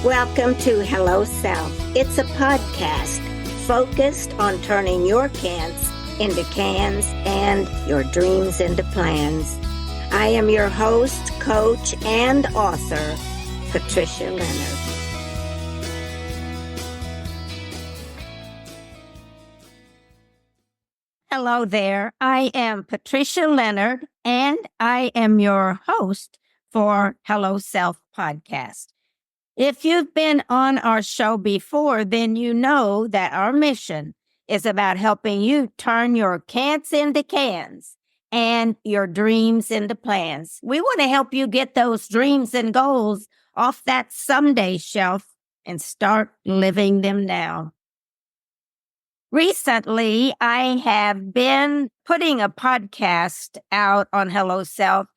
Welcome to Hello Self. It's a podcast focused on turning your can'ts into cans and your dreams into plans. I am your host, coach, and author, Patricia Leonard. Hello there. I am Patricia Leonard, and I am your host for Hello Self podcast. If you've been on our show before, then you know that our mission is about helping you turn your can'ts into cans and your dreams into plans. We want to help you get those dreams and goals off that someday shelf and start living them now. Recently, I have been putting a podcast out on Hello Self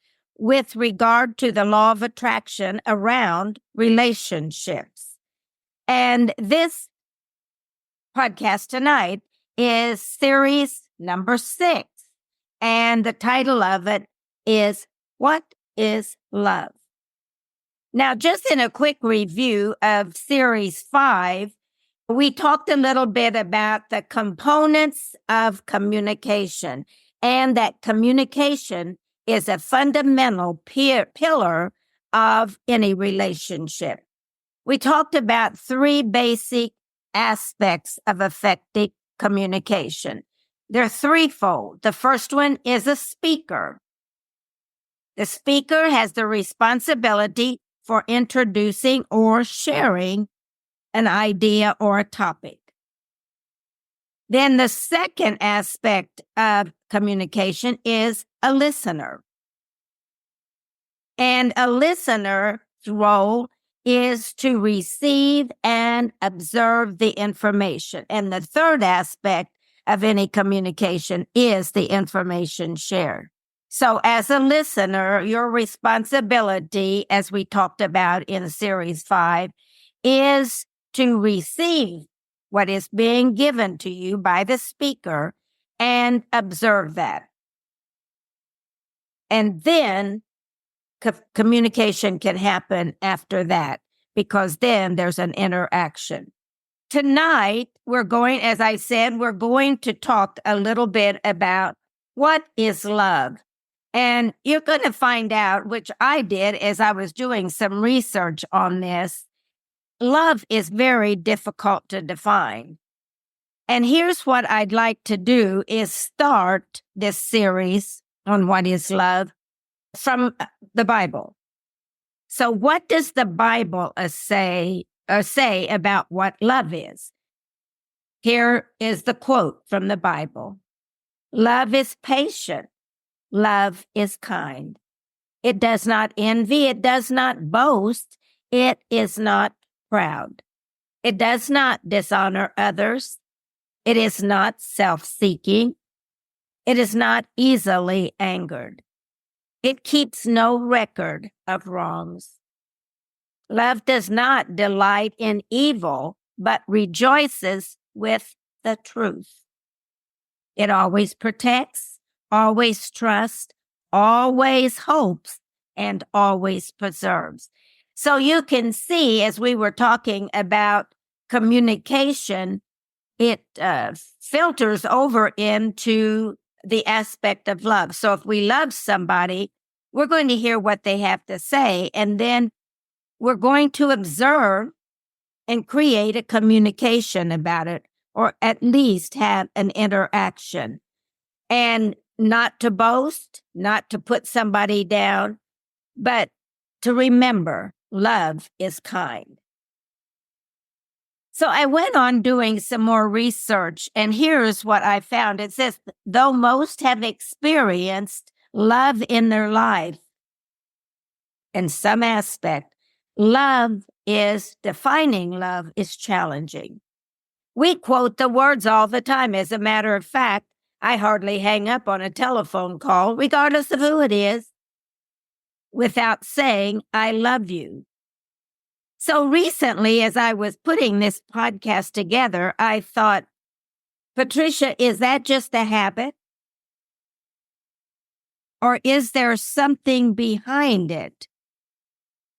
with regard to the law of attraction around relationships. And this podcast tonight is series number 6. And the title of it is, What is Love? Now, just in a quick review of series 5, we talked a little bit about the components of communication and that communication is a fundamental pillar of any relationship. We talked about 3 basic aspects of effective communication. They're threefold. The first one is a speaker. The speaker has the responsibility for introducing or sharing an idea or a topic. Then the second aspect of communication is a listener. And a listener's role is to receive and observe the information. And the third aspect of any communication is the information shared. So as a listener, your responsibility, as we talked about in series 5, is to receive what is being given to you by the speaker and observe that. And then communication can happen after that because then there's an interaction. Tonight, we're going to talk a little bit about what is love. And you're going to find out, which I did as I was doing some research on this, love is very difficult to define. And here's what I'd like to do is start this series on what is love from the Bible. So what does the Bible say about what love is? Here is the quote from the Bible. Love is patient. Love is kind. It does not envy. It does not boast. It is not proud. It does not dishonor others. It is not self-seeking. It is not easily angered. It keeps no record of wrongs. Love does not delight in evil, but rejoices with the truth. It always protects, always trusts, always hopes, and always preserves. So you can see, as we were talking about communication, it filters over into the aspect of love. So if we love somebody, we're going to hear what they have to say, and then we're going to observe and create a communication about it, or at least have an interaction. And not to boast, not to put somebody down, but to remember love is kind. So I went on doing some more research, and here's what I found. It says, though most have experienced love in their life, in some aspect, defining love is challenging. We quote the words all the time. As a matter of fact, I hardly hang up on a telephone call, regardless of who it is, without saying, I love you. So recently, as I was putting this podcast together, I thought, Patricia, is that just a habit? Or is there something behind it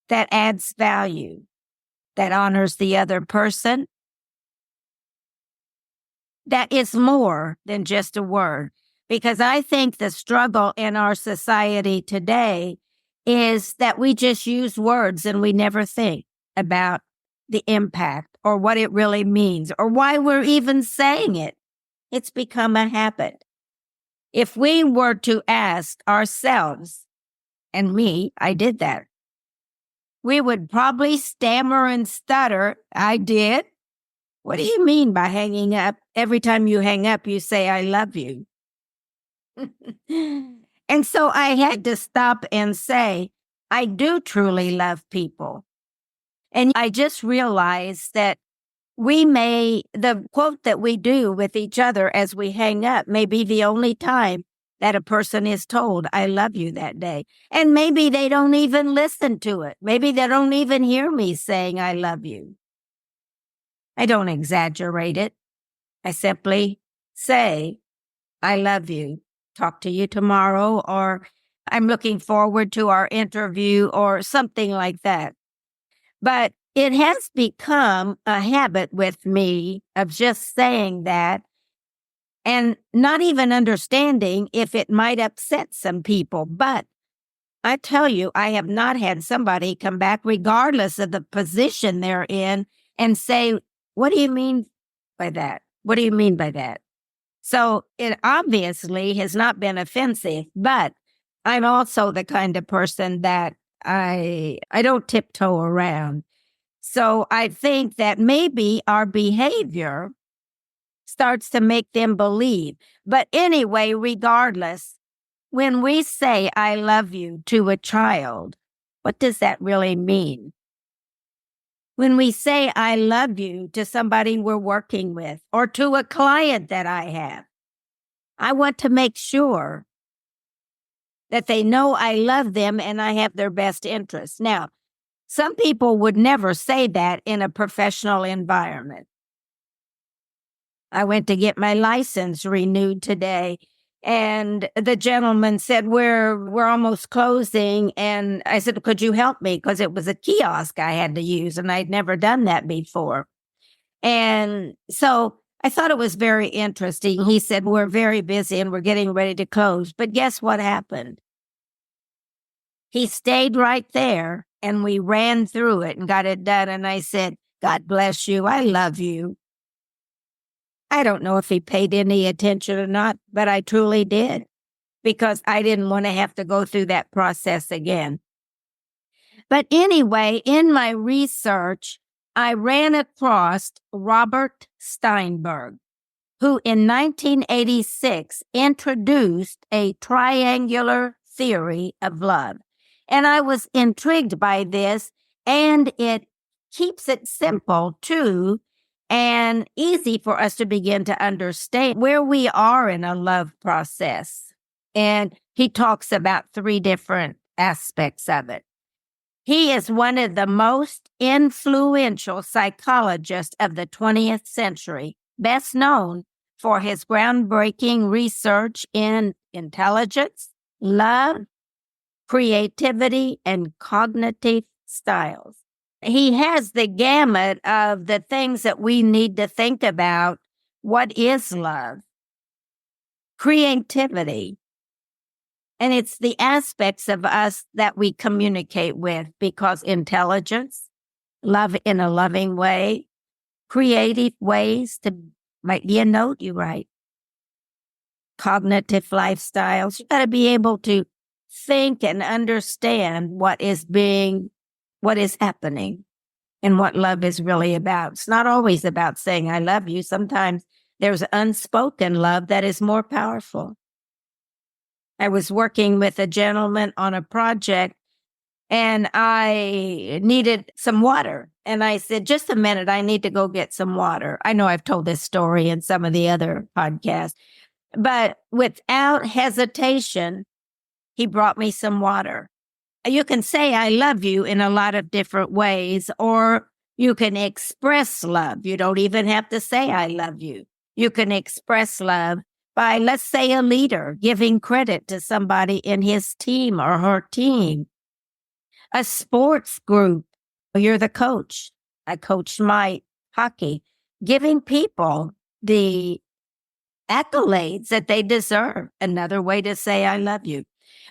that adds value, that honors the other person, that is more than just a word. Because I think the struggle in our society today is that we just use words and we never think about the impact or what it really means or why we're even saying it. It's become a habit. If we were to ask ourselves, and me, I did that, we would probably stammer and stutter. I did. What do you mean by hanging up? Every time you hang up, you say, I love you. And so I had to stop and say, I do truly love people. And I just realized that the quote that we do with each other as we hang up may be the only time that a person is told, I love you that day. And maybe they don't even listen to it. Maybe they don't even hear me saying, I love you. I don't exaggerate it. I simply say, I love you. Talk to you tomorrow, or I'm looking forward to our interview, or something like that. But it has become a habit with me of just saying that and not even understanding if it might upset some people. But I tell you, I have not had somebody come back, regardless of the position they're in, and say, what do you mean by that? What do you mean by that? So it obviously has not been offensive, but I'm also the kind of person that I don't tiptoe around. So I think that maybe our behavior starts to make them believe. But anyway, regardless, when we say I love you to a child, what does that really mean? When we say I love you to somebody we're working with or to a client that I have, I want to make sure that they know I love them and I have their best interests. Now, some people would never say that in a professional environment. I went to get my license renewed today, and the gentleman said, we're almost closing. And I said, could you help me? Because it was a kiosk I had to use, and I'd never done that before. And so I thought it was very interesting. He said, we're very busy and we're getting ready to close. But guess what happened? He stayed right there and we ran through it and got it done. And I said, God bless you. I love you. I don't know if he paid any attention or not, but I truly did, because I didn't want to have to go through that process again. But anyway, in my research, I ran across Robert Steinberg, who in 1986 introduced a triangular theory of love. And I was intrigued by this, and it keeps it simple too, and easy for us to begin to understand where we are in a love process. And he talks about 3 different aspects of it. He is one of the most influential psychologists of the 20th century, best known for his groundbreaking research in intelligence, love, creativity, and cognitive styles. He has the gamut of the things that we need to think about. What is love? Creativity. And it's the aspects of us that we communicate with, because intelligence, love in a loving way, creative ways to, might be a note you write, cognitive lifestyles. You got to be able to think and understand what is happening and what love is really about. It's not always about saying, I love you. Sometimes there's unspoken love that is more powerful. I was working with a gentleman on a project, and I needed some water. And I said, just a minute, I need to go get some water. I know I've told this story in some of the other podcasts, but without hesitation, he brought me some water. You can say, I love you in a lot of different ways, or you can express love. You don't even have to say, I love you. You can express love by, let's say, a leader giving credit to somebody in his team or her team. A sports group, you're the coach. I coached my hockey, giving people the accolades that they deserve. Another way to say I love you.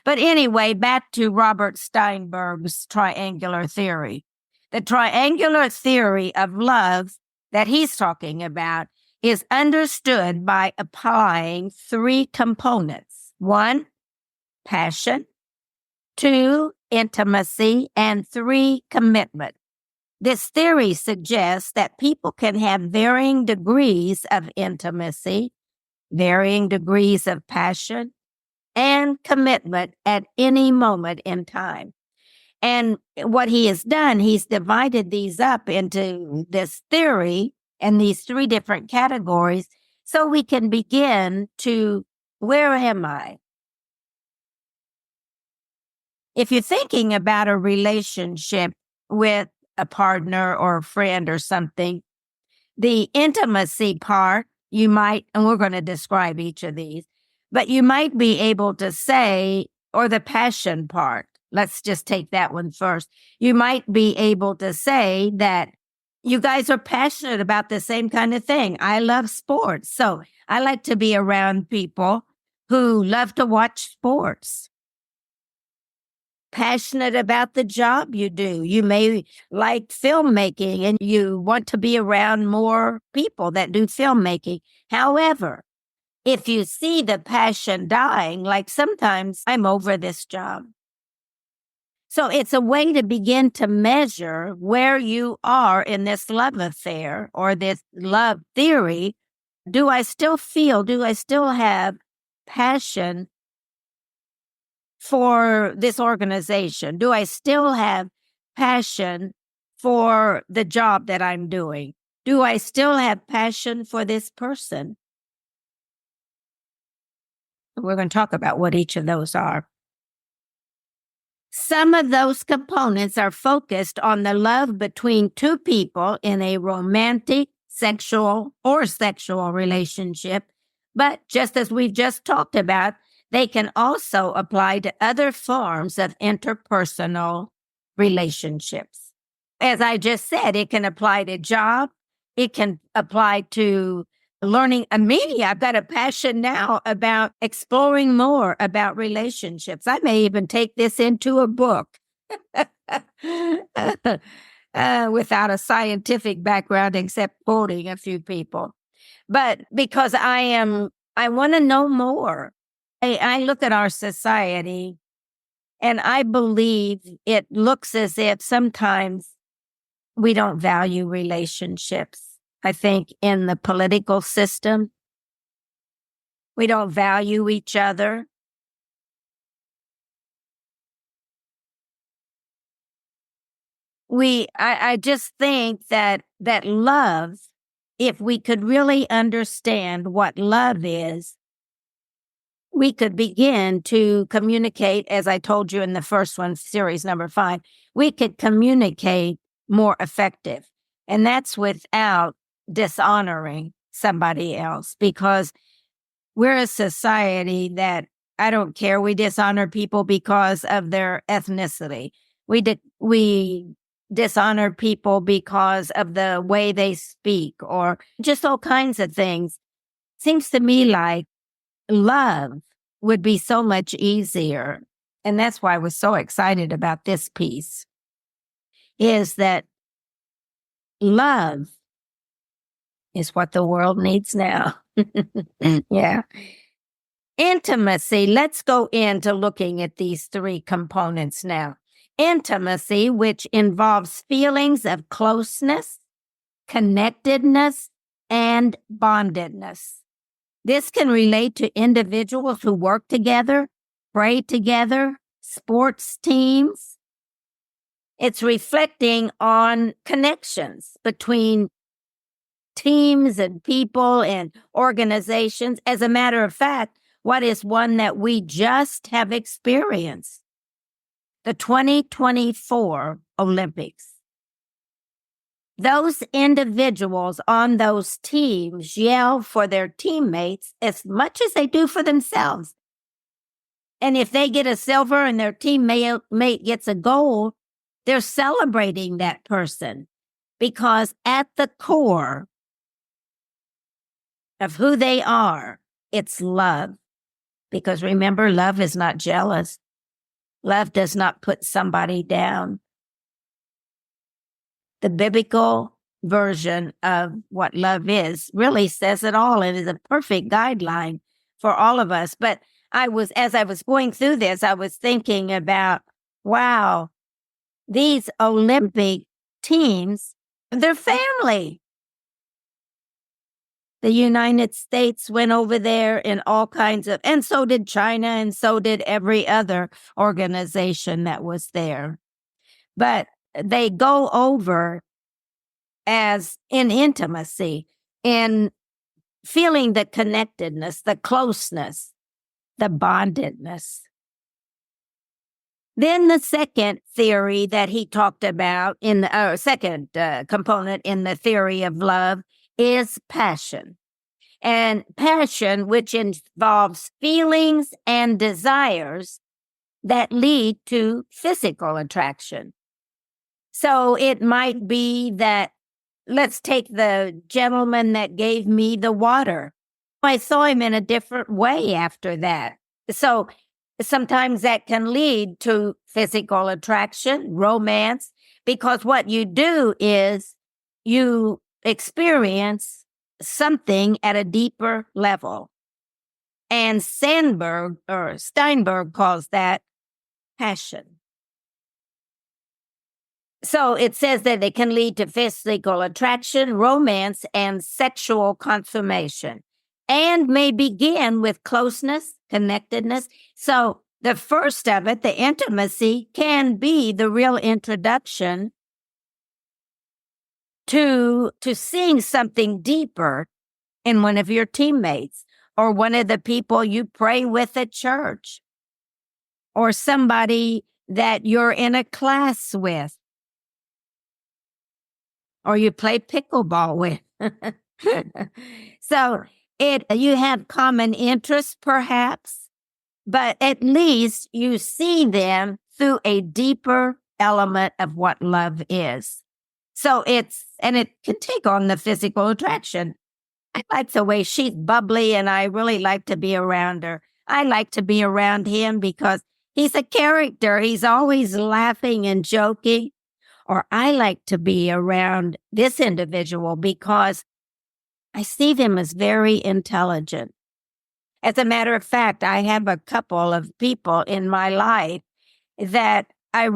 But anyway, back to Robert Steinberg's triangular theory. The triangular theory of love that he's talking about is understood by applying three components. One, passion. Two, intimacy. And three, commitment. This theory suggests that people can have varying degrees of intimacy, varying degrees of passion, and commitment at any moment in time. And what he has done, he's divided these up into this theory and these three different categories so we can begin to, where am I? If you're thinking about a relationship with a partner or a friend or something, the intimacy part, you might, and we're going to describe each of these, but you might be able to say, or the passion part, let's just take that one first. You might be able to say that you guys are passionate about the same kind of thing. I love sports. So I like to be around people who love to watch sports. Passionate about the job you do. You may like filmmaking and you want to be around more people that do filmmaking. However, if you see the passion dying, like sometimes I'm over this job. So it's a way to begin to measure where you are in this love affair or this love theory. Do I still have passion for this organization? Do I still have passion for the job that I'm doing? Do I still have passion for this person? We're going to talk about what each of those are. Some of those components are focused on the love between two people in a romantic, sexual, or sexual relationship. But just as we've just talked about, they can also apply to other forms of interpersonal relationships. As I just said, it can apply to job. It can apply to learning. Amelia, I've got a passion now about exploring more about relationships. I may even take this into a book without a scientific background, except quoting a few people. But because I want to know more. I look at our society and I believe it looks as if sometimes we don't value relationships. I think in the political system, we don't value each other. I just think that love, if we could really understand what love is, we could begin to communicate, as I told you in the first one, series number 5, we could communicate more effective. And that's without dishonoring somebody else, because we're a society that, I don't care, we dishonor people because of their ethnicity. We dishonor people because of the way they speak or just all kinds of things. Seems to me like love would be so much easier. And that's why I was so excited about this piece, is that love is what the world needs now. Yeah. Intimacy. Let's go into looking at these three components now. Intimacy, which involves feelings of closeness, connectedness, and bondedness. This can relate to individuals who work together, pray together, sports teams. It's reflecting on connections between teams and people and organizations. As a matter of fact, what is one that we just have experienced? The 2024 Olympics. Those individuals on those teams yell for their teammates as much as they do for themselves. And if they get a silver and their teammate gets a gold, they're celebrating that person. because at the core of who they are, it's love. Because remember, love is not jealous. Love does not put somebody down. The biblical version of what love is really says it all and is a perfect guideline for all of us. But as I was going through this, I was thinking about, wow, these Olympic teams, they're family. The United States went over there in all kinds of, and so did China, and so did every other organization that was there. But they go over as in intimacy, in feeling the connectedness, the closeness, the bondedness. Then the second theory that he talked about in the second component in the theory of love is passion. And passion, which involves feelings and desires that lead to physical attraction. So it might be that, let's take the gentleman that gave me the water. I saw him in a different way after that. So sometimes that can lead to physical attraction, romance, because what you do is you experience something at a deeper level. And Steinberg calls that passion. So it says that it can lead to physical attraction, romance, and sexual consummation, and may begin with closeness, connectedness. So the first of it, the intimacy, can be the real introduction to seeing something deeper in one of your teammates or one of the people you pray with at church or somebody that you're in a class with or you play pickleball with. So you have common interests perhaps, but at least you see them through a deeper element of what love is. So it can take on the physical attraction. I like the way she's bubbly and I really like to be around her. I like to be around him because he's a character. He's always laughing and joking. Or I like to be around this individual because I see them as very intelligent. As a matter of fact, I have a couple of people in my life that I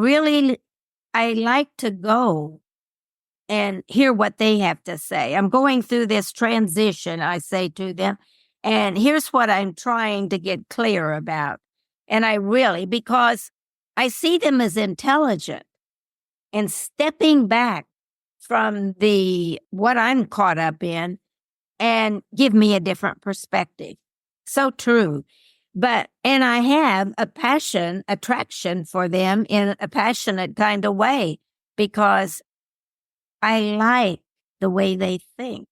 like to go and hear what they have to say. I'm going through this transition, I say to them, and here's what I'm trying to get clear about. And because I see them as intelligent and stepping back from what I'm caught up in and give me a different perspective. So true. And I have attraction for them in a passionate kind of way because I like the way they think.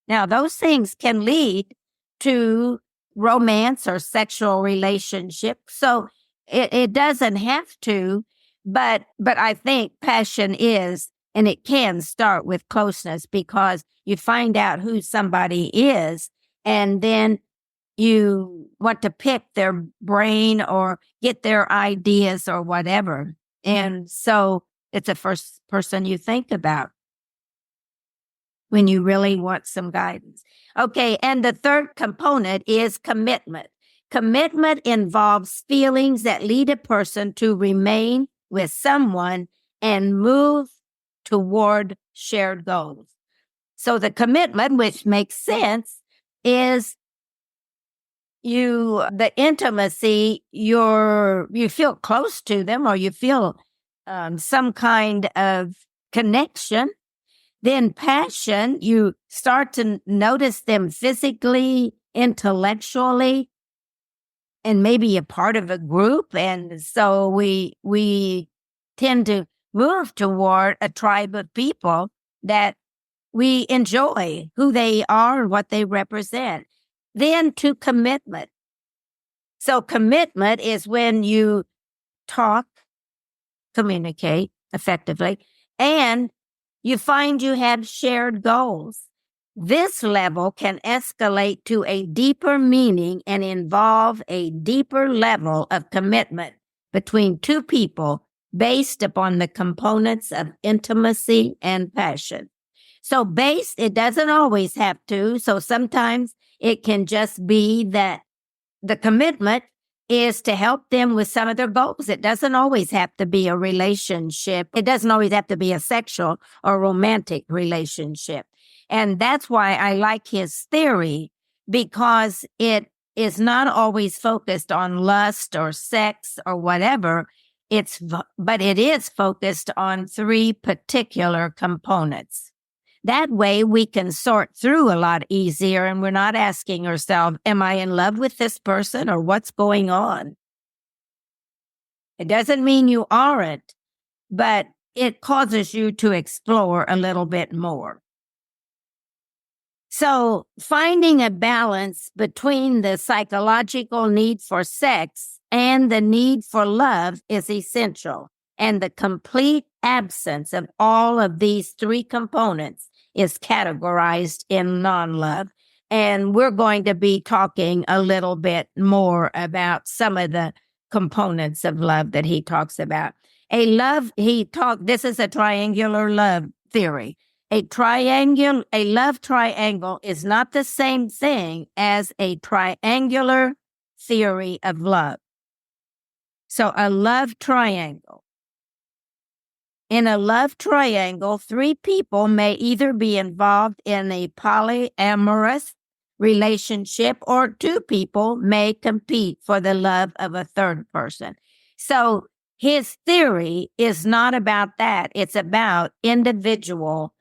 Now, those things can lead to romance or sexual relationship. So it doesn't have to, but I think passion is, and it can start with closeness because you find out who somebody is, and then you want to pick their brain or get their ideas or whatever. And so it's the first person you think about when you really want some guidance. Okay, and the third component is commitment. Commitment involves feelings that lead a person to remain with someone and move toward shared goals. So the commitment, which makes sense, is the intimacy, you feel close to them or you feel some kind of connection. Then passion, you start to notice them physically, intellectually, and maybe a part of a group. And so we tend to move toward a tribe of people that we enjoy who they are and what they represent. Then to commitment. So commitment is when you talk, communicate effectively, and You find you have shared goals. This level can escalate to a deeper meaning and involve a deeper level of commitment between two people based upon the components of intimacy and passion. So based, it doesn't always have to. So sometimes it can just be that the commitment is to help them with some of their goals. It doesn't always have to be a relationship. It doesn't always have to be a sexual or romantic relationship. And that's why I like his theory, because it is not always focused on lust or sex or whatever. But it is focused on three particular components. That way we can sort through a lot easier, and we're not asking ourselves, am I in love with this person or what's going on? It doesn't mean you aren't, but it causes you to explore a little bit more. So finding a balance between the psychological need for sex and the need for love is essential. And the complete absence of all of these three components is categorized in non-love. And we're going to be talking a little bit more about some of the components of love that he talks about. This is a triangular love theory. A love triangle is not the same thing as a triangular theory of love. So a love triangle. In a love triangle, three people may either be involved in a polyamorous relationship, or two people may compete for the love of a third person. So his theory is not about that. It's about individual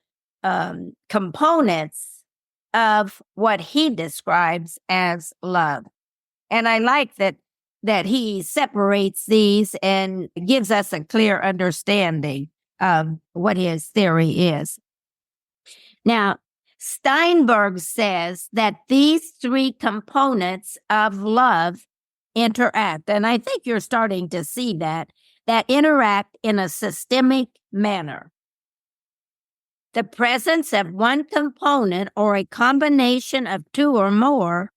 components of what he describes as love. And I like that he separates these and gives us a clear understanding of what his theory is. Now, Steinberg says that these three components of love interact, and I think you're starting to see that interact in a systemic manner. The presence of one component or a combination of two or more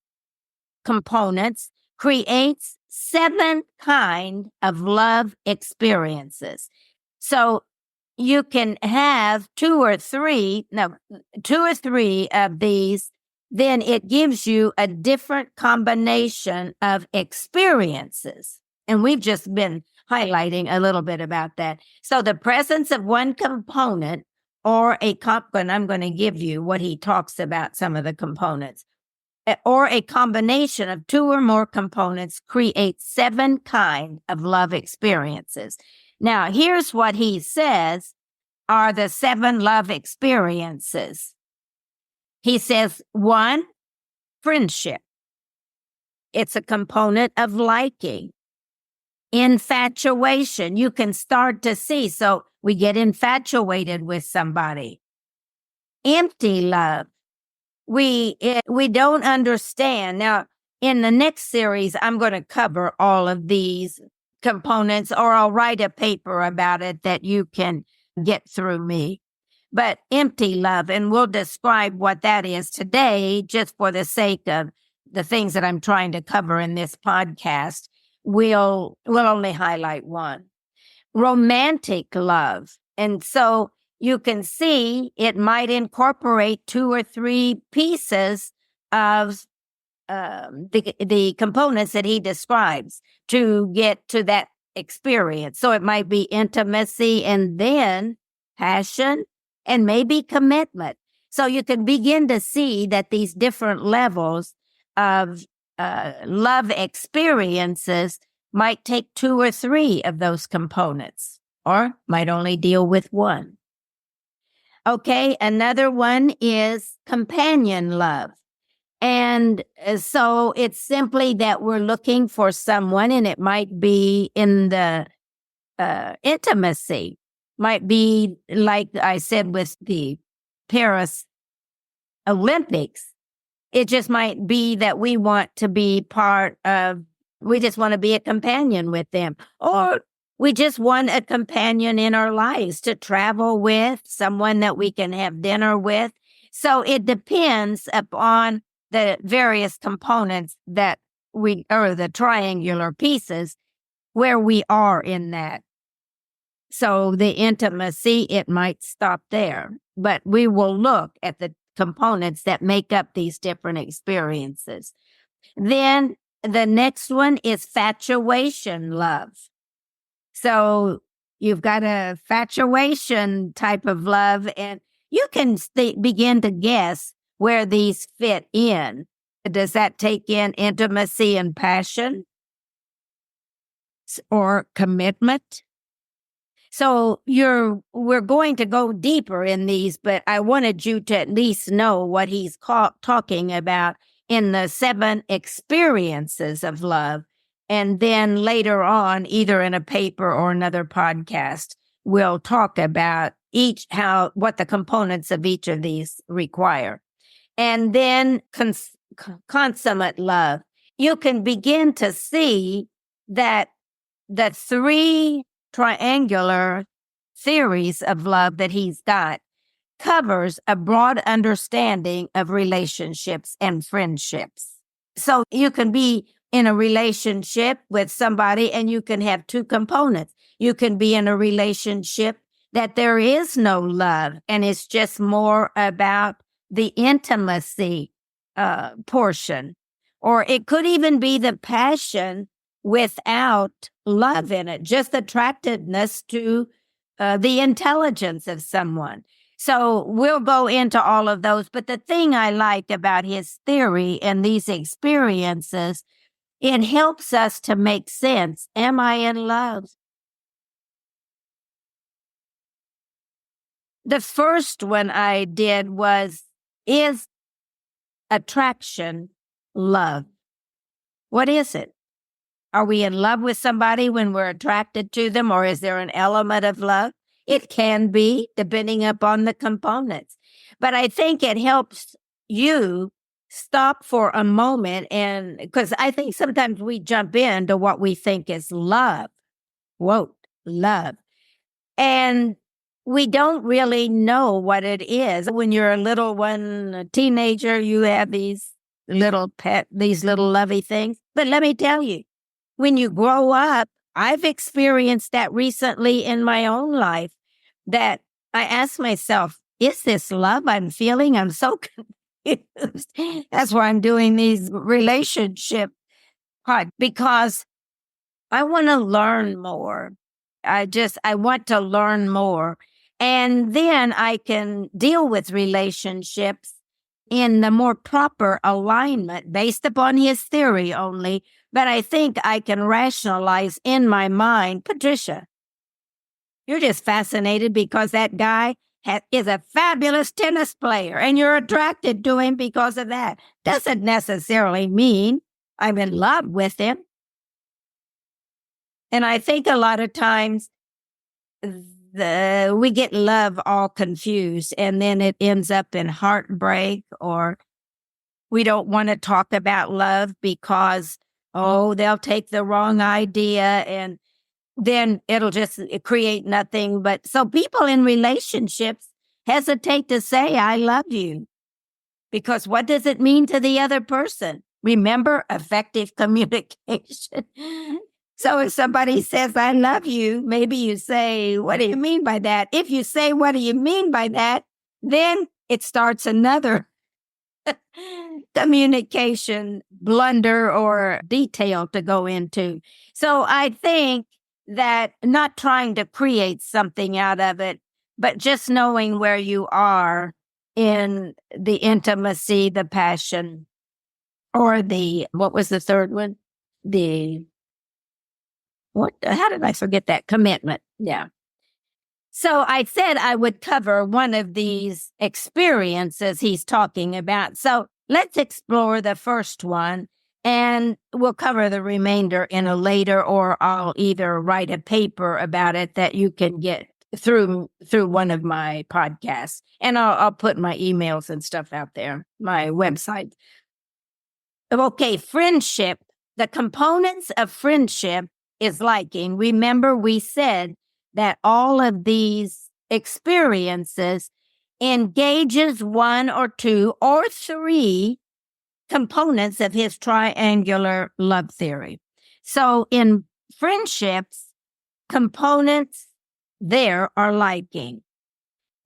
components creates 7 kinds of love experiences. So you can have two or three of these, then it gives you a different combination of experiences. And we've just been highlighting a little bit about that. So the presence of one component or and I'm going to give you what he talks about, some of the components, or a combination of two or more components creates 7 kinds of love experiences. Now, here's what he says are the 7 love experiences. He says, 1, friendship. It's a component of liking. Infatuation, you can start to see. So we get infatuated with somebody. Empty love. We don't understand. Now, in the next series, I'm going to cover all of these components, or I'll write a paper about it that you can get through me. But empty love, and we'll describe what that is today, just for the sake of the things that I'm trying to cover in this podcast. We'll only highlight one. Romantic love. And so you can see it might incorporate 2 or 3 pieces of the components that he describes to get to that experience. So it might be intimacy, and then passion, and maybe commitment. So you can begin to see that these different levels of love experiences might take 2 or 3 of those components, or might only deal with one. Okay, another one is companion love. And so it's simply that we're looking for someone, and it might be in the intimacy, might be like I said with the Paris Olympics. It just might be that we want to be we just want to be a companion with them. Or We just want a companion in our lives to travel with, someone that we can have dinner with. So it depends upon the various components that or the triangular pieces, where we are in that. So the intimacy, it might stop there, but we will look at the components that make up these different experiences. Then the next one is fatuation love. So you've got a fatuation type of love, and you can begin to guess where these fit in. Does that take in intimacy and passion or commitment? So we're going to go deeper in these, but I wanted you to at least know what he's talking about in the 7 experiences of love. And then later on, either in a paper or another podcast, we'll talk about what the components of each of these require. And then consummate love. You can begin to see that the 3 triangular theories of love that he's got covers a broad understanding of relationships and friendships. So you can be in a relationship with somebody and you can have 2 components. You can be in a relationship that there is no love and it's just more about the intimacy portion. Or it could even be the passion without love in it, just attractiveness to the intelligence of someone. So we'll go into all of those. But the thing I like about his theory and these experiences, it helps us to make sense. Am I in love? The first one I did was, is attraction love? What is it? Are we in love with somebody when we're attracted to them, or is there an element of love? It can be, depending upon the components. But I think it helps you stop for a moment, and because I think sometimes we jump into what we think is love. Whoa, love. And we don't really know what it is. When you're a little one, a teenager, you have these little lovey things. But let me tell you, when you grow up, I've experienced that recently in my own life, that I ask myself, is this love I'm feeling? I'm so confused. That's why I'm doing these relationship parts, because I want to learn more. I want to learn more. And then I can deal with relationships in the more proper alignment based upon his theory only. But I think I can rationalize in my mind, Patricia, you're just fascinated because that guy is a fabulous tennis player and you're attracted to him because of that. Doesn't necessarily mean I'm in love with him. And I think a lot of times we get love all confused, and then it ends up in heartbreak, or we don't want to talk about love because, they'll take the wrong idea and then it'll just create nothing. But so people in relationships hesitate to say, I love you, because what does it mean to the other person? Remember, effective communication. So if somebody says, I love you, maybe you say, what do you mean by that? If you say, what do you mean by that? Then it starts another communication blunder or detail to go into. So I think that not trying to create something out of it, but just knowing where you are in the intimacy, the passion, or what was the third one? How did I forget that? Commitment. Yeah. So I said I would cover one of these experiences he's talking about. So let's explore the first one, and we'll cover the remainder in a later, or I'll either write a paper about it that you can get through one of my podcasts, and I'll put my emails and stuff out there, my website. Okay, friendship. The components of friendship is liking. Remember, we said that all of these experiences engages one or two or three components of his triangular love theory. So in friendships, components there are liking.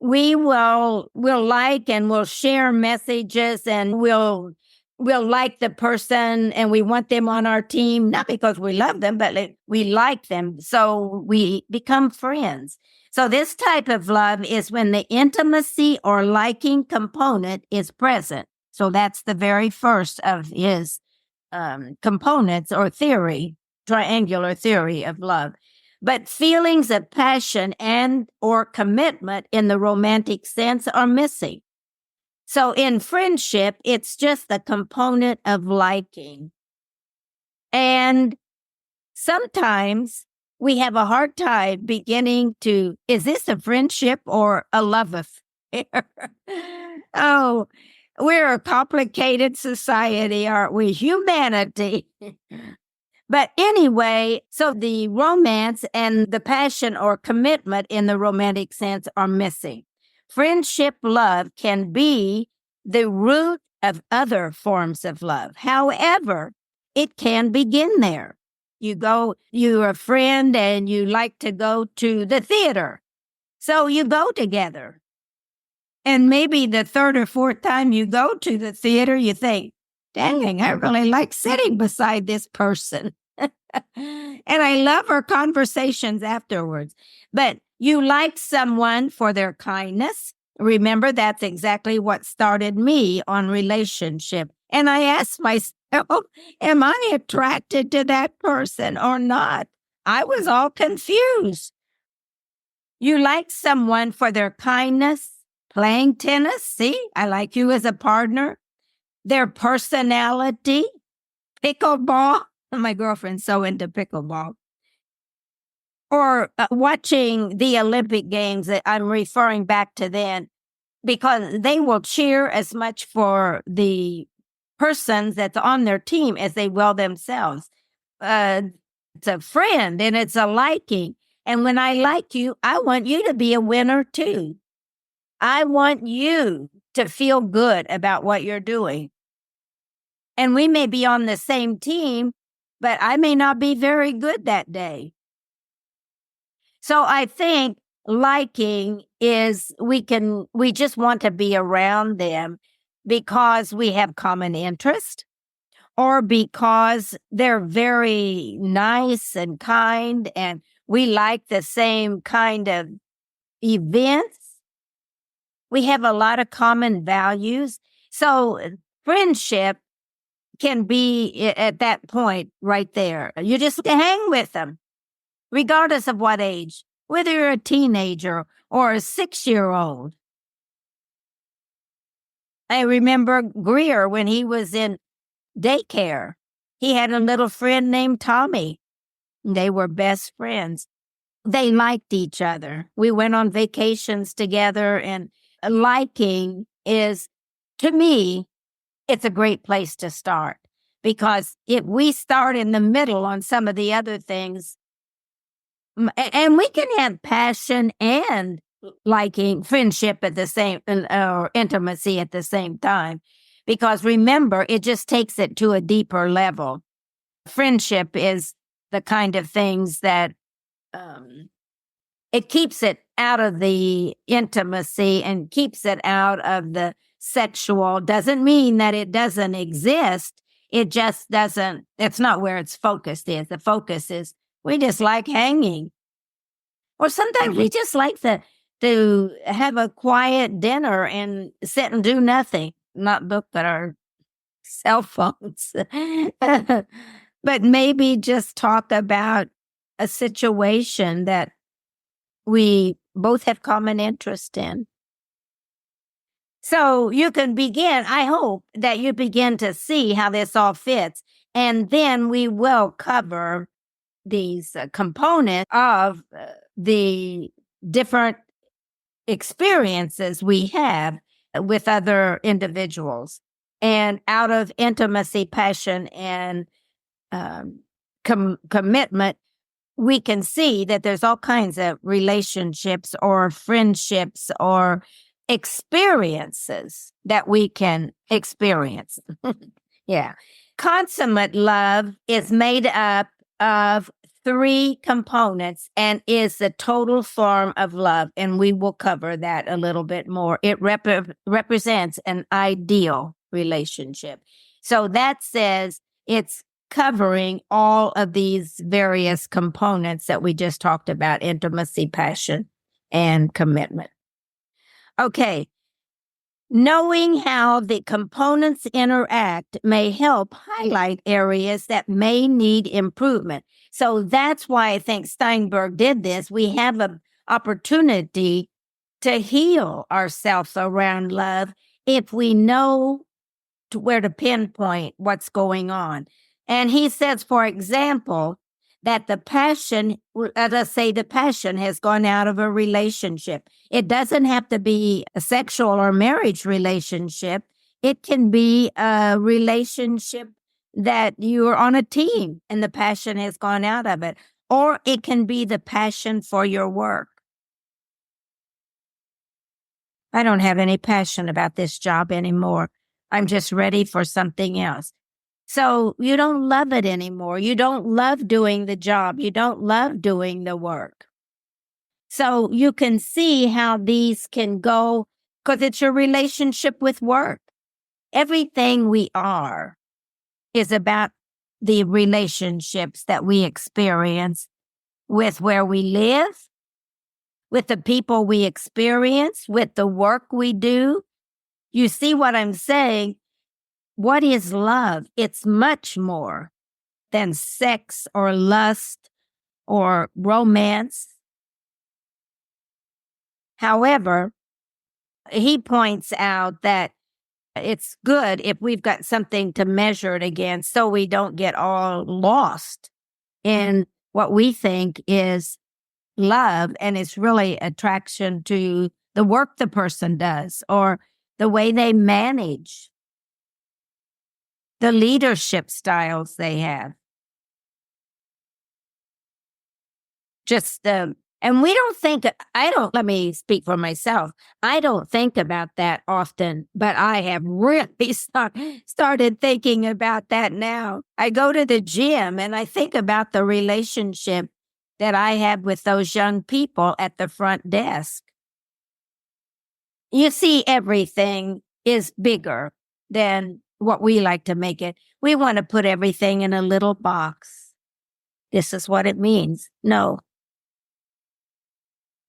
We'll like and we'll share messages and we'll like the person and we want them on our team, not because we love them, but we like them. So we become friends. So this type of love is when the intimacy or liking component is present. So that's the very first of his components or theory, triangular theory of love. But feelings of passion and or commitment in the romantic sense are missing. So in friendship, it's just the component of liking. And sometimes we have a hard time beginning to, is this a friendship or a love affair? Oh, we're a complicated society, aren't we? Humanity. But anyway, so the romance and the passion or commitment in the romantic sense are missing. Friendship love can be the root of other forms of love. However, it can begin there. You're a friend and you like to go to the theater. So you go together. And maybe the third or fourth time you go to the theater, you think, dang, I really like sitting beside this person. And I love our conversations afterwards. But you like someone for their kindness. Remember, that's exactly what started me on relationship. And I asked myself, am I attracted to that person or not? I was all confused. You like someone for their kindness, playing tennis. See, I like you as a partner. Their personality, pickleball. My girlfriend's so into pickleball. Or watching the Olympic Games, that I'm referring back to then, because they will cheer as much for the person that's on their team as they will themselves. It's a friend and it's a liking. And when I like you, I want you to be a winner too. I want you to feel good about what you're doing. And we may be on the same team, but I may not be very good that day. So I think liking is we just want to be around them because we have common interest or because they're very nice and kind and we like the same kind of events. We have a lot of common values. So friendship can be at that point right there. You just hang with them, regardless of what age, whether you're a teenager or a 6-year-old. I remember Greer when he was in daycare. He had a little friend named Tommy. They were best friends. They liked each other. We went on vacations together, and liking is, to me, it's a great place to start, because if we start in the middle on some of the other things, and we can have passion and liking, friendship at the same, or intimacy at the same time, because remember, it just takes it to a deeper level. Friendship is the kind of things that it keeps it out of the intimacy and keeps it out of the sexual. Doesn't mean that it doesn't exist. It just doesn't, it's not where its focus is. The focus is we just like hanging. Or sometimes we just like to have a quiet dinner and sit and do nothing, not look at our cell phones. But maybe just talk about a situation that we both have common interest in. So you can begin, I hope that you begin to see how this all fits. And then we will cover these components of the different experiences we have with other individuals. And out of intimacy, passion, and commitment, we can see that there's all kinds of relationships or friendships or experiences that we can experience. Yeah. Consummate love is made up of three components and is the total form of love. And we will cover that a little bit more. It represents an ideal relationship. So that says it's covering all of these various components that we just talked about: intimacy, passion, and commitment. Okay. Knowing how the components interact may help highlight areas that may need improvement. So that's why I think Steinberg did this. We have an opportunity to heal ourselves around love if we know where to pinpoint what's going on. And he says, for example, that the passion, let's say the passion has gone out of a relationship. It doesn't have to be a sexual or marriage relationship. It can be a relationship that you're on a team and the passion has gone out of it. Or it can be the passion for your work. I don't have any passion about this job anymore. I'm just ready for something else. So you don't love it anymore. You don't love doing the job. You don't love doing the work. So you can see how these can go, because it's your relationship with work. Everything we are is about the relationships that we experience with where we live, with the people we experience, with the work we do. You see what I'm saying? What is love? It's much more than sex or lust or romance. However, he points out that it's good if we've got something to measure it against so we don't get all lost in what we think is love, and it's really attraction to the work the person does or the way they manage, the leadership styles they have. And we don't think, let me speak for myself. I don't think about that often, but I have really started thinking about that now. I go to the gym and I think about the relationship that I have with those young people at the front desk. You see, everything is bigger than what we like to make it. We want to put everything in a little box. This is what it means. No.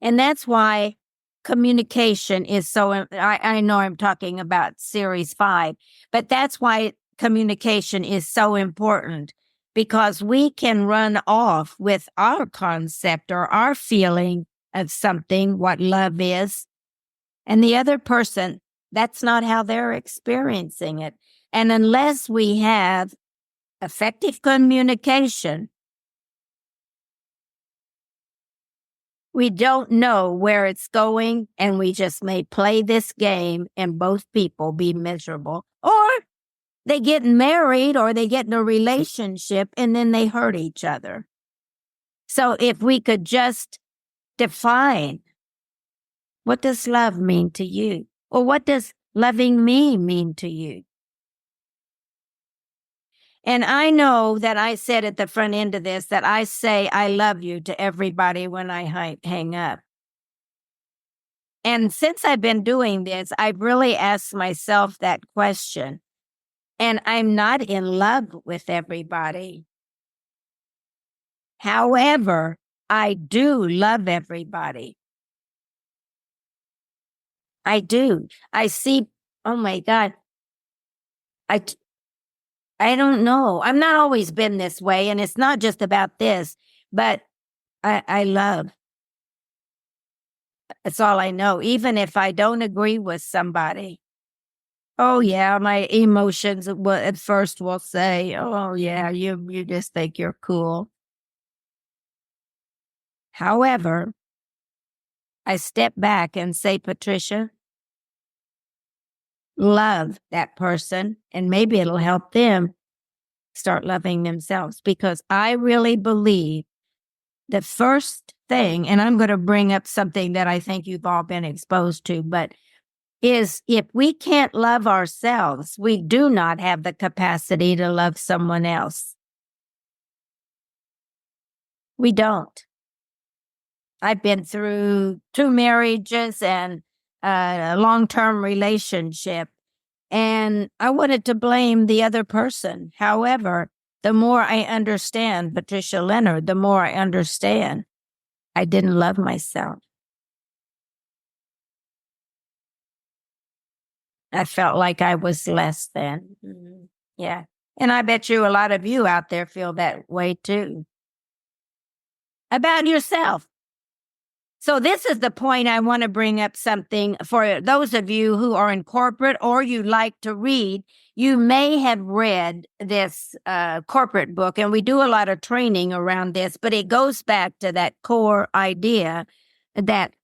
And that's why communication is so, I know I'm talking about series 5, but that's why communication is so important, because we can run off with our concept or our feeling of something, what love is, and the other person, that's not how they're experiencing it. And unless we have effective communication, we don't know where it's going, and we just may play this game and both people be miserable. Or they get married or they get in a relationship and then they hurt each other. So if we could just define, what does love mean to you? Or what does loving me mean to you? And I know that I said at the front end of this that I say I love you to everybody when I hang up. And since I've been doing this, I've really asked myself that question. And I'm not in love with everybody. However, I do love everybody. I do. I see, oh my God, I don't know. I've not always been this way, and it's not just about this, but I love. That's all I know. Even if I don't agree with somebody. Oh yeah, my emotions at first will say, oh yeah, you just think you're cool. However, I step back and say, Patricia, love that person, and maybe it'll help them start loving themselves, because I really believe the first thing, and I'm going to bring up something that I think you've all been exposed to, but is if we can't love ourselves, we do not have the capacity to love someone else. We don't. I've been through 2 marriages and a long-term relationship, and I wanted to blame the other person. However, the more I understand Patricia Leonard, the more I understand I didn't love myself. I felt like I was less than. Yeah. And I bet you a lot of you out there feel that way too. About yourself. So this is the point I want to bring up something for those of you who are in corporate or you like to read. You may have read this corporate book, and we do a lot of training around this, but it goes back to that core idea that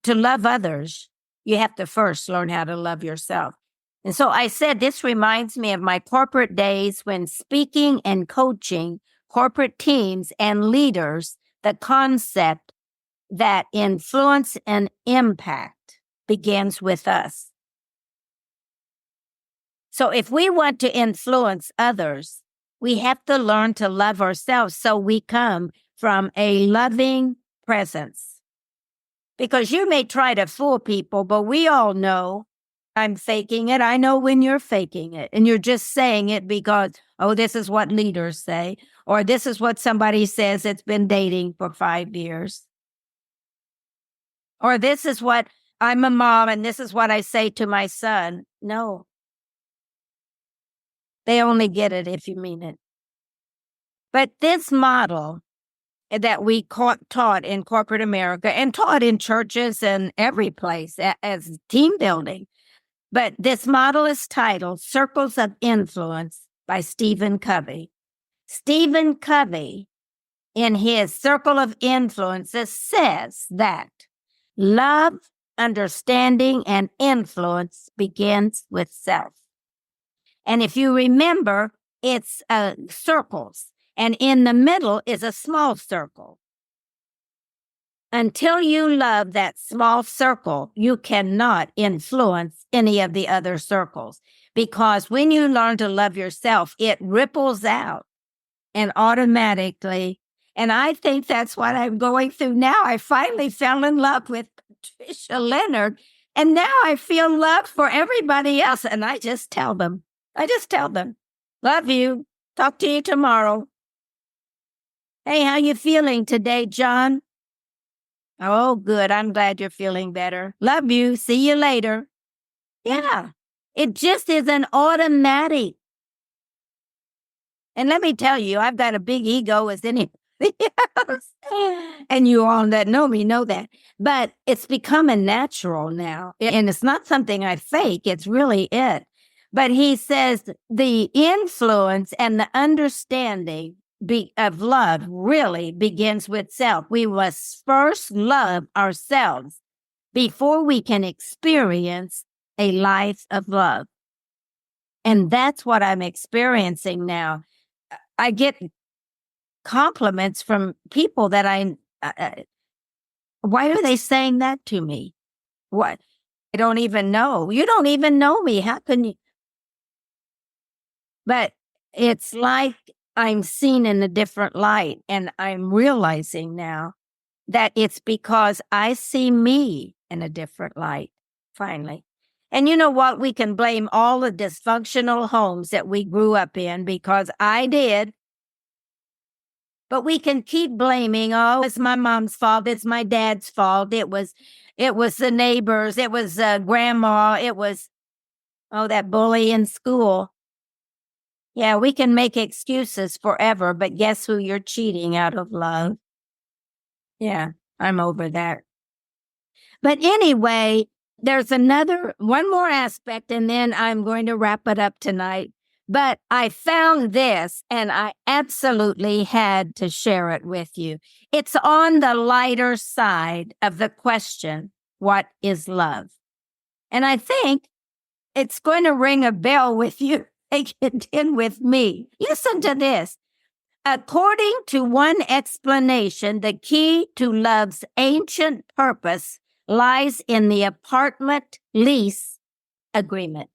to love others, you have to first learn how to love yourself. And so I said, this reminds me of my corporate days when speaking and coaching corporate teams and leaders, the concept that influence and impact begins with us. So if we want to influence others, we have to learn to love ourselves so we come from a loving presence. Because you may try to fool people, but we all know I'm faking it. I know when you're faking it and you're just saying it because, oh, this is what leaders say, or this is what somebody says that's been dating for 5 years. Or this is what I'm a mom and this is what I say to my son. No. They only get it if you mean it. But this model that we taught in corporate America and taught in churches and every place as team building. But this model is titled Circles of Influence by Stephen Covey. Stephen Covey, in his Circle of Influences, says that love, understanding, and influence begins with self. And if you remember, it's circles. And in the middle is a small circle. Until you love that small circle, you cannot influence any of the other circles. Because when you learn to love yourself, it ripples out and automatically. And I think that's what I'm going through now. I finally fell in love with Patricia Leonard. And now I feel love for everybody else. And I just tell them, love you. Talk to you tomorrow. Hey, how you feeling today, John? Oh, good. I'm glad you're feeling better. Love you. See you later. Yeah, it just is an automatic. And let me tell you, I've got a big ego as anybody else. And you all that know me know that. But it's becoming natural now. And it's not something I fake. It's really it. But he says the influence and the understanding of love really begins with self. We must first love ourselves before we can experience a life of love. And that's what I'm experiencing now. I get compliments from people that why are they saying that to me? What? I don't even know. You don't even know me. How can you? But it's like I'm seen in a different light, and I'm realizing now that it's because I see me in a different light, finally. And you know what? We can blame all the dysfunctional homes that we grew up in because I did. But we can keep blaming, oh, it's my mom's fault, it's my dad's fault, it was the neighbors, it was grandma, it was, that bully in school. Yeah, we can make excuses forever, but guess who you're cheating out of love? Yeah, I'm over that. But anyway, there's one more aspect, and then I'm going to wrap it up tonight. But I found this, and I absolutely had to share it with you. It's on the lighter side of the question, what is love? And I think it's going to ring a bell with you. Take it in with me. Listen to this. According to one explanation, the key to love's ancient purpose lies in the apartment lease agreement.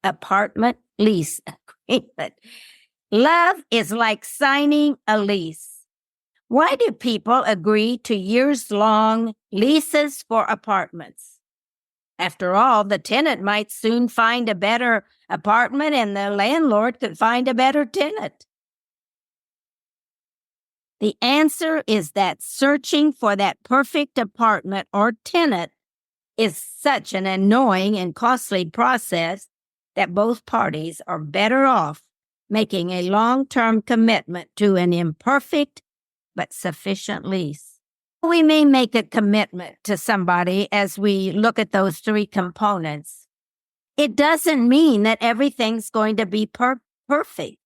Apartment lease agreement. Love is like signing a lease. Why do people agree to years-long leases for apartments? After all, the tenant might soon find a better apartment and the landlord could find a better tenant. The answer is that searching for that perfect apartment or tenant is such an annoying and costly process that both parties are better off making a long-term commitment to an imperfect but sufficient lease. We may make a commitment to somebody as we look at those three components. It doesn't mean that everything's going to be perfect.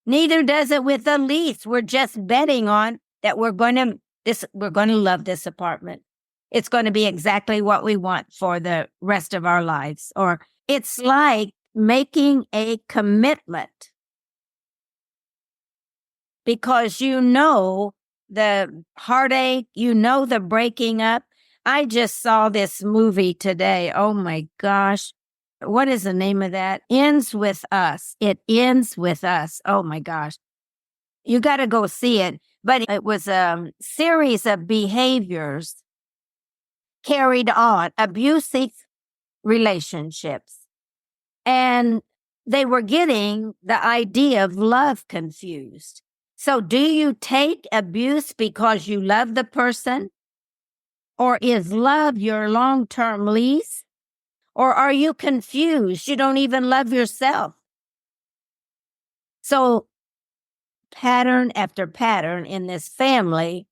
Neither does it with a lease. We're just betting on that we're going to love this apartment. It's going to be exactly what we want for the rest of our lives. Or it's like making a commitment because you know the heartache, you know the breaking up. I just saw this movie today. Oh my gosh. What is the name of that? Ends with Us. It Ends with Us. Oh my gosh. You got to go see it. But it was a series of behaviors carried on, abusive relationships. And they were getting the idea of love confused. So do you take abuse because you love the person? Or is love your long-term lease? Or are you confused? You don't even love yourself. So pattern after pattern in this family,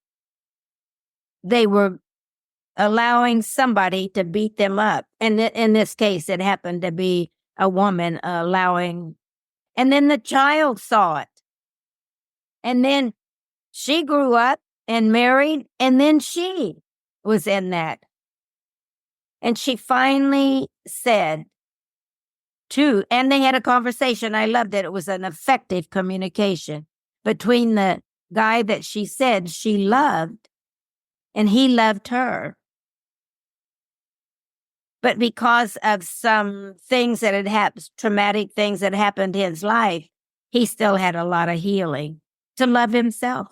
they were allowing somebody to beat them up. And in this case, it happened to be a woman allowing, and then the child saw it. And then she grew up and married, and then she was in that. And she finally said and they had a conversation. I loved it. It was an effective communication between the guy that she said she loved and he loved her. But because of some things that had happened, traumatic things that happened in his life, he still had a lot of healing to love himself.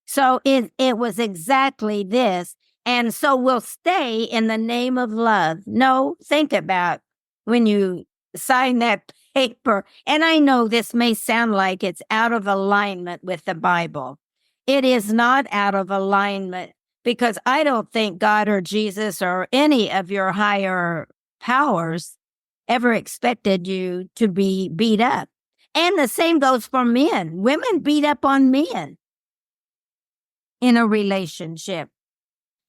So it was exactly this. And so we'll stay in the name of love. No, think about when you sign that paper. And I know this may sound like it's out of alignment with the Bible. It is not out of alignment because I don't think God or Jesus or any of your higher powers ever expected you to be beat up. And the same goes for men. Women beat up on men in a relationship.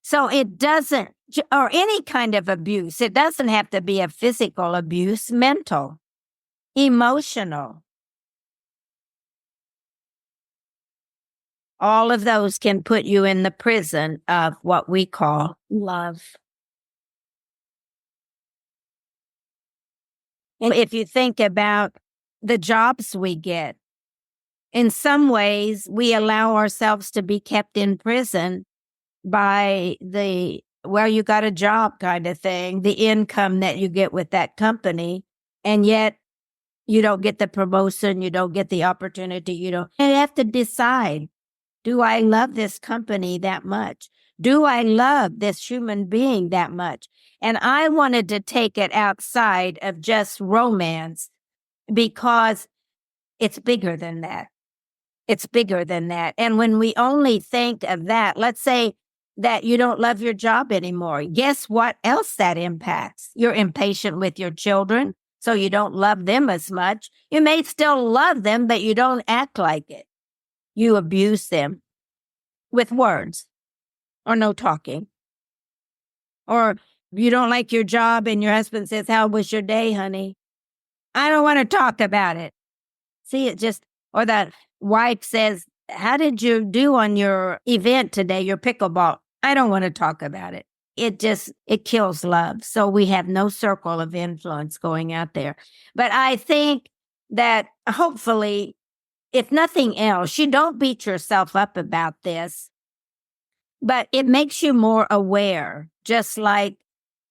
So it doesn't, or any kind of abuse, it doesn't have to be a physical abuse, mental, emotional. All of those can put you in the prison of what we call love. And if you think about the jobs we get, in some ways, we allow ourselves to be kept in prison by you got a job kind of thing, the income that you get with that company, and yet you don't get the promotion, you don't get the opportunity, you have to decide, do I love this company that much? Do I love this human being that much? And I wanted to take it outside of just romance because it's bigger than that. It's bigger than that. And when we only think of that, let's say that you don't love your job anymore. Guess what else that impacts? You're impatient with your children, so you don't love them as much. You may still love them, but you don't act like it. You abuse them with words or no talking. Or you don't like your job and your husband says, "How was your day, honey?" "I don't want to talk about it." See, or that wife says, "How did you do on your event today, your pickleball?" "I don't want to talk about it." it kills love. So we have no circle of influence going out there. But I think that hopefully, if nothing else, you don't beat yourself up about this, but it makes you more aware, just like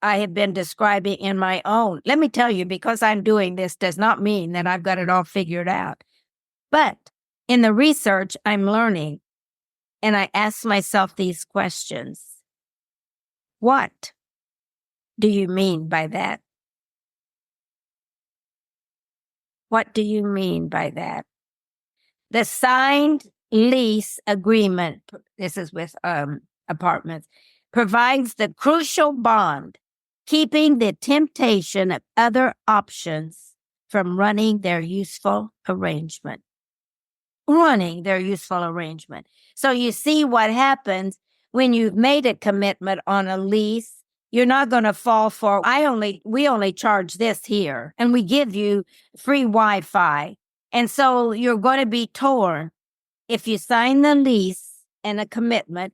I have been describing in my own. Let me tell you, because I'm doing this does not mean that I've got it all figured out. But in the research, I'm learning, and I ask myself these questions. What do you mean by that? What do you mean by that? The signed lease agreement, this is with apartments, provides the crucial bond, keeping the temptation of other options from running their useful arrangement. So you see what happens when you've made a commitment on a lease. You're not going to fall for, we only charge this here, and we give you free Wi-Fi. And so you're going to be torn. If you sign the lease and a commitment,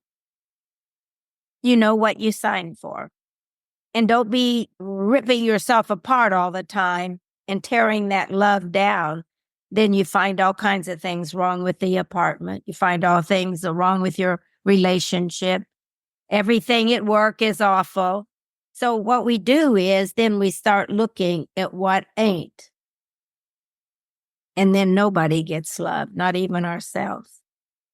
you know what you signed for. And don't be ripping yourself apart all the time and tearing that love down. Then you find all kinds of things wrong with the apartment. You find all things wrong with your relationship. Everything at work is awful. So what we do is then we start looking at what ain't. And then nobody gets love, not even ourselves.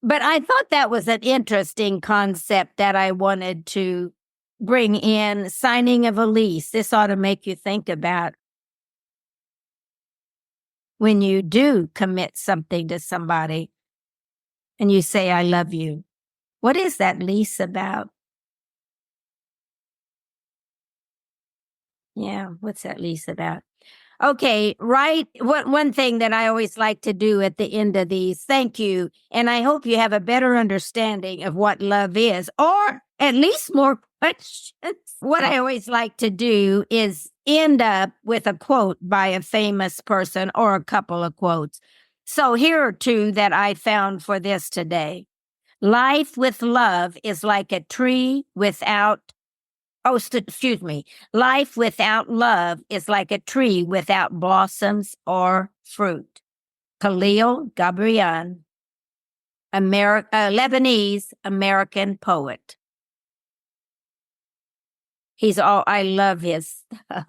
But I thought that was an interesting concept that I wanted to bring in. Signing of a lease. This ought to make you think about when you do commit something to somebody and you say, I love you. What is that lease about? Yeah, what's that lease about? Okay, right. One thing that I always like to do at the end of these, thank you. And I hope you have a better understanding of what love is, or at least more questions. What I always like to do is end up with a quote by a famous person or a couple of quotes. So here are two that I found for this today. Life with love is like a tree without Life without love is like a tree without blossoms or fruit. Khalil Gibran, Lebanese American poet. I love his stuff.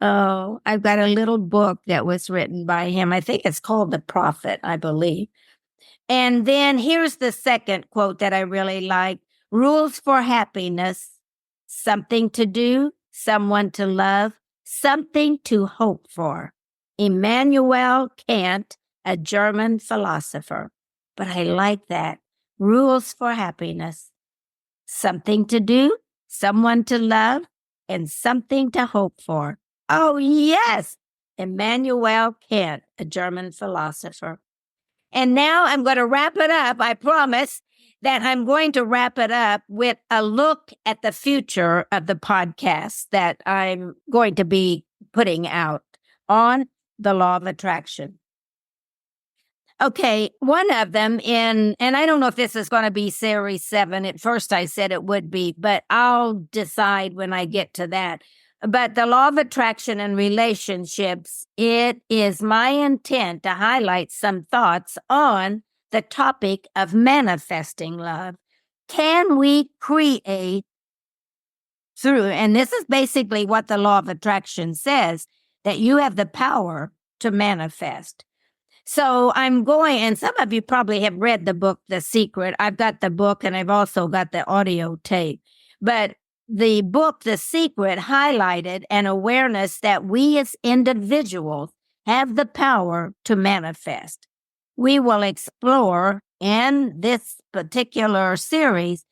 Oh, I've got a little book that was written by him. I think it's called The Prophet, I believe. And then here's the second quote that I really like. Rules for happiness. Something to do, someone to love, something to hope for. Immanuel Kant, a German philosopher. But I like that. Rules for happiness. Something to do, someone to love, and something to hope for. Oh, yes. Immanuel Kant, a German philosopher. And now I'm going to wrap it up. I promise that I'm going to wrap it up with a look at the future of the podcast that I'm going to be putting out on the law of attraction. Okay, one of them and I don't know if this is going to be series 7. At first I said it would be, but I'll decide when I get to that. But the law of attraction and relationships, it is my intent to highlight some thoughts on the topic of manifesting love. Can we create through, and this is basically what the law of attraction says, that you have the power to manifest. So I'm going, and some of you probably have read the book, The Secret. I've got the book and I've also got the audio tape. But the book, The Secret, highlighted an awareness that we as individuals have the power to manifest. We will explore in this particular series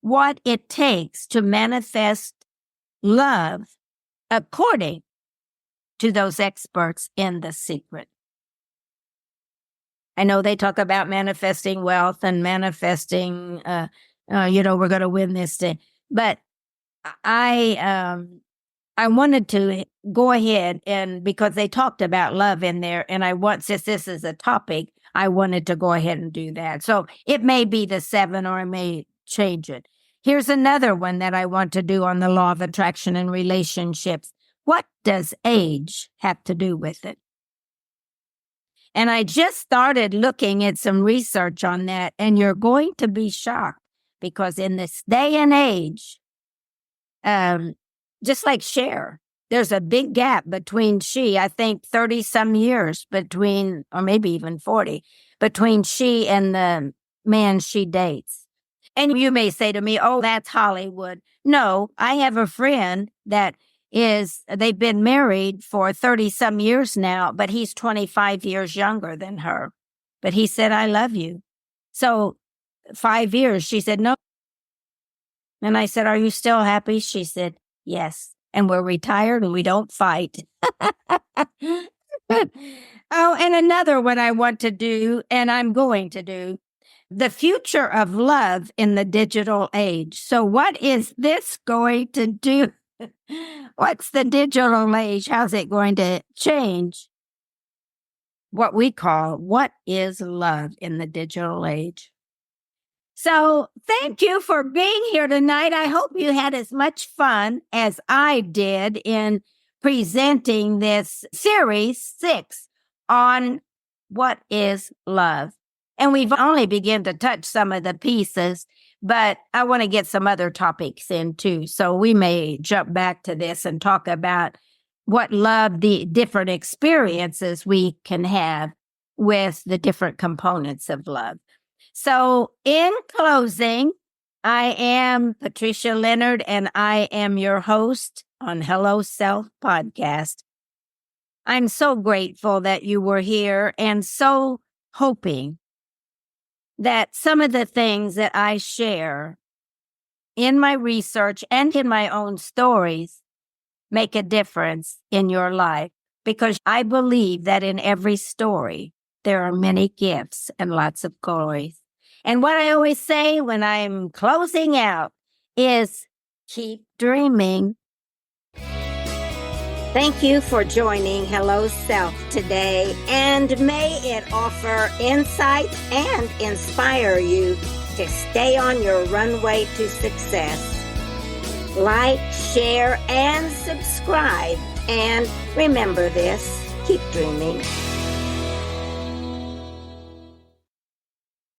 what it takes to manifest love according to those experts in The Secret. I know they talk about manifesting wealth and manifesting, we're going to win this thing. But I wanted to go ahead and because they talked about love in there, and since this is a topic, I wanted to go ahead and do that. So it may be the 7 or I may change it. Here's another one that I want to do on the law of attraction and relationships. What does age have to do with it? And I just started looking at some research on that, and you're going to be shocked because in this day and age, just like Cher, there's a big gap between I think 30 some years between, or maybe even 40, between she and the man she dates. And you may say to me, oh, that's Hollywood. No, I have a friend that they've been married for 30 some years now, but he's 25 years younger than her. But he said, I love you. So 5 years, she said, no. And I said, are you still happy? She said, yes. And we're retired and we don't fight. Oh, and another one I want to do, and I'm going to do, the future of love in the digital age. So what is this going to do? What's the digital age? How's it going to change what we call what is love in the digital age? So thank you for being here tonight. I hope you had as much fun as I did in presenting this series 6 on what is love. And we've only begun to touch some of the pieces, but I want to get some other topics in too. So we may jump back to this and talk about what love, the different experiences we can have with the different components of love. So in closing, I am Patricia Leonard, and I am your host on Hello Self Podcast. I'm so grateful that you were here and so hoping that some of the things that I share in my research and in my own stories make a difference in your life, because I believe that in every story, there are many gifts and lots of glories. And what I always say when I'm closing out is keep dreaming. Thank you for joining Hello Self today, and may it offer insights and inspire you to stay on your runway to success. Like, share, and subscribe. And remember this, keep dreaming.